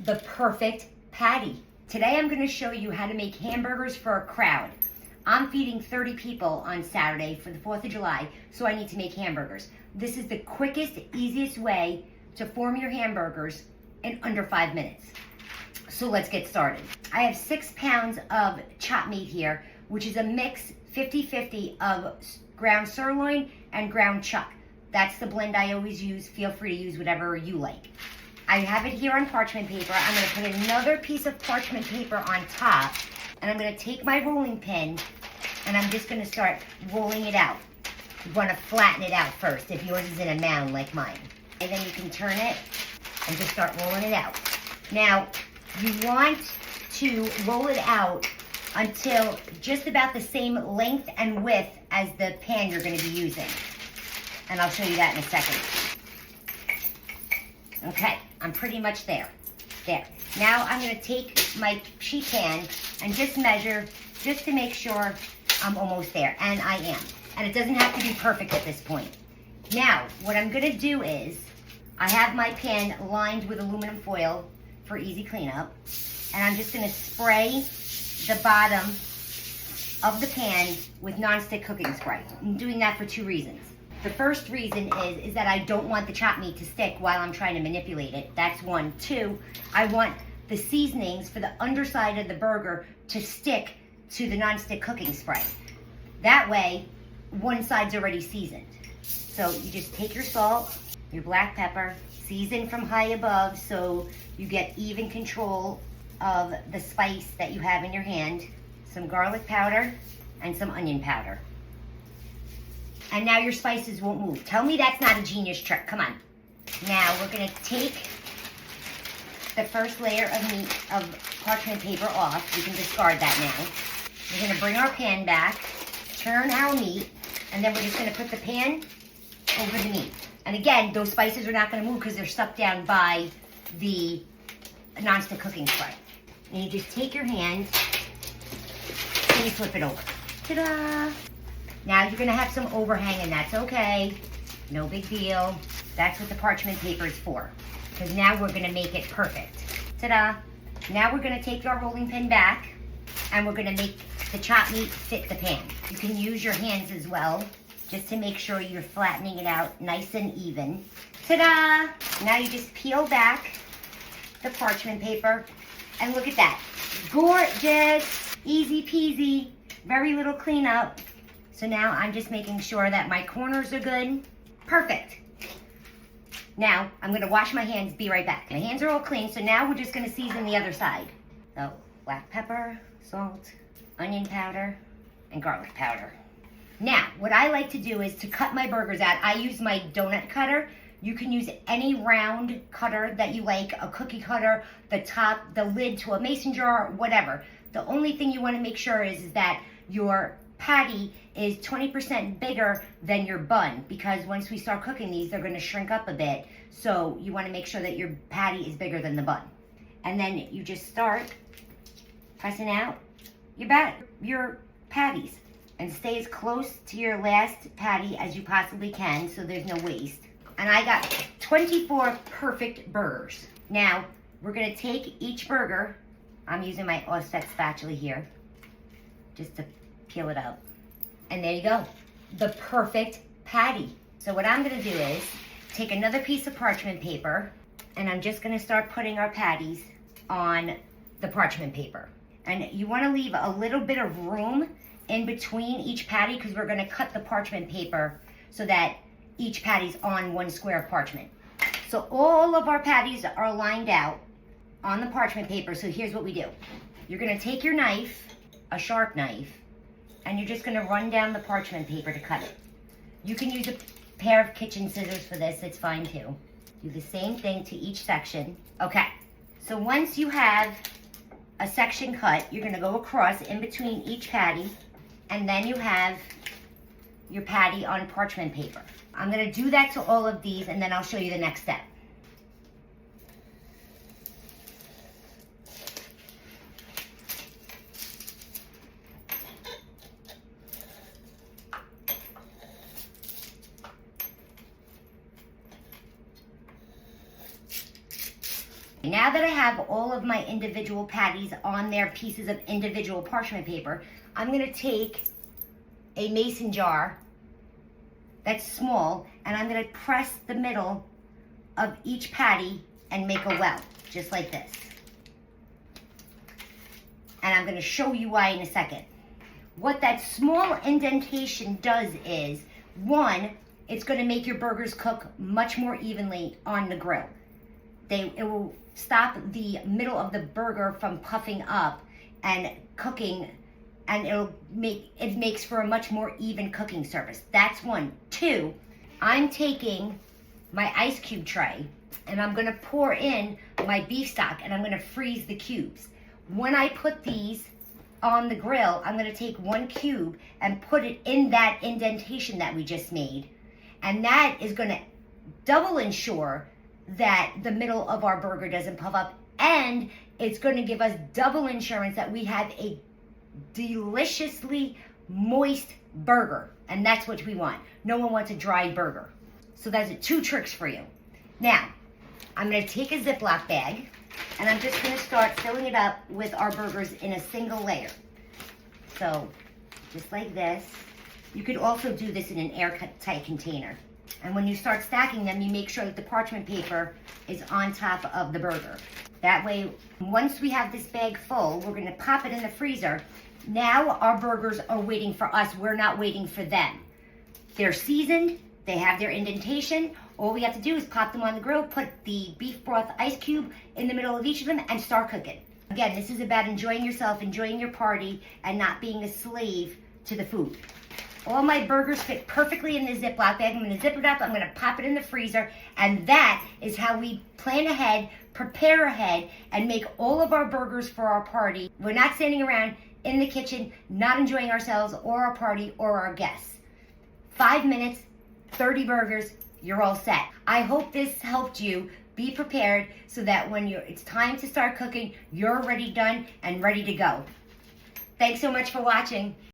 the perfect patty. Today I'm gonna show you how to make hamburgers for a crowd. I'm feeding 30 people on Saturday for the 4th of July, so I need to make hamburgers. This is the quickest, easiest way to form your hamburgers in under 5 minutes. So let's get started. I have 6 pounds of chopped meat here, which is a mix 50-50 of ground sirloin and ground chuck. That's the blend I always use. Feel free to use whatever you like. I have it here on parchment paper. I'm gonna put another piece of parchment paper on top, and I'm gonna take my rolling pin and I'm just gonna start rolling it out. You wanna flatten it out first if yours is in a mound like mine. And then you can turn it and just start rolling it out. Now, you want to roll it out until just about the same length and width as the pan you're gonna be using. And I'll show you that in a second. Okay, I'm pretty much there. There. Now I'm gonna take my sheet pan and just measure, just to make sure I'm almost there, and I am. And it doesn't have to be perfect at this point. Now, what I'm gonna do is, I have my pan lined with aluminum foil for easy cleanup, and I'm just gonna spray the bottom of the pan with nonstick cooking spray. I'm doing that for 2 reasons. The first reason is that I don't want the chopped meat to stick while I'm trying to manipulate it. That's 1. 2, I want the seasonings for the underside of the burger to stick to the nonstick cooking spray. That way, one side's already seasoned. So you just take your salt, your black pepper, season from high above so you get even control of the spice that you have in your hand, some garlic powder, and some onion powder. And now your spices won't move. Tell me that's not a genius trick. Come on. Now we're gonna take the first layer of meat of parchment paper off. We can discard that now. We're gonna bring our pan back, turn our meat, and then we're just gonna put the pan over the meat. And again, those spices are not gonna move because they're stuck down by the nonstick cooking spray. And you just take your hand and you flip it over. Ta-da! Now you're gonna have some overhang, and that's okay. No big deal. That's what the parchment paper is for. Because now we're gonna make it perfect. Ta-da! Now we're gonna take our rolling pin back, and we're gonna make the chopped meat fit the pan. You can use your hands as well, just to make sure you're flattening it out nice and even. Ta-da! Now you just peel back the parchment paper, and look at that. Gorgeous! Easy peasy, very little cleanup. So now I'm just making sure that my corners are good. Perfect. Now, I'm gonna wash my hands, be right back. My hands are all clean, so now we're just gonna season the other side. So, black pepper, salt, onion powder, and garlic powder. Now, what I like to do is to cut my burgers out. I use my donut cutter. You can use any round cutter that you like, a cookie cutter, the top, the lid to a mason jar, whatever. The only thing you wanna make sure is that your patty is 20% bigger than your bun, because once we start cooking these, they're gonna shrink up a bit. So you wanna make sure that your patty is bigger than the bun. And then you just start pressing out your patties, and stay as close to your last patty as you possibly can so there's no waste. And I got 24 perfect burgers. Now, we're gonna take each burger, I'm using my offset spatula here, just to peel it up. And there you go, the perfect patty. So what I'm gonna do is take another piece of parchment paper, and I'm just gonna start putting our patties on the parchment paper. And you wanna leave a little bit of room in between each patty, because we're gonna cut the parchment paper so that each patty's on one square of parchment. So all of our patties are lined out on the parchment paper. So here's what we do. You're gonna take your knife, a sharp knife, and you're just gonna run down the parchment paper to cut it. You can use a pair of kitchen scissors for this, it's fine too. Do the same thing to each section. Okay, so once you have a section cut, you're gonna go across in between each patty, and then you have your patty on parchment paper. I'm gonna do that to all of these, and then I'll show you the next step. now that I have all of my individual patties on their pieces of individual parchment paper, I'm gonna take a mason jar that's small, and I'm gonna press the middle of each patty and make a well, just like this. And I'm gonna show you why in a second. What that small indentation does is, one, it's gonna make your burgers cook much more evenly on the grill. It will stop the middle of the burger from puffing up and cooking, and it makes for a much more even cooking surface. That's one. Two, I'm taking my ice cube tray and I'm gonna pour in my beef stock and I'm gonna freeze the cubes. When I put these on the grill, I'm gonna take one cube and put it in that indentation that we just made. And that is gonna double ensure that the middle of our burger doesn't puff up, and it's gonna give us double insurance that we have a deliciously moist burger. And that's what we want. No one wants a dry burger. So that's 2 tricks for you. Now, I'm gonna take a Ziploc bag and I'm just gonna start filling it up with our burgers in a single layer. So, just like this. You could also do this in an airtight container. And when you start stacking them, you make sure that the parchment paper is on top of the burger. That way, once we have this bag full, we're gonna pop it in the freezer. Now our burgers are waiting for us. We're not waiting for them. They're seasoned, they have their indentation. All we have to do is pop them on the grill, put the beef broth ice cube in the middle of each of them, and start cooking. Again, this is about enjoying yourself, enjoying your party, and not being a slave to the food. All my burgers fit perfectly in the Ziploc bag. I'm gonna zip it up, I'm gonna pop it in the freezer, and that is how we plan ahead, prepare ahead, and make all of our burgers for our party. We're not standing around in the kitchen, not enjoying ourselves or our party or our guests. 5 minutes, 30 burgers, you're all set. I hope this helped you be prepared so that when it's time to start cooking, you're already done and ready to go. Thanks so much for watching.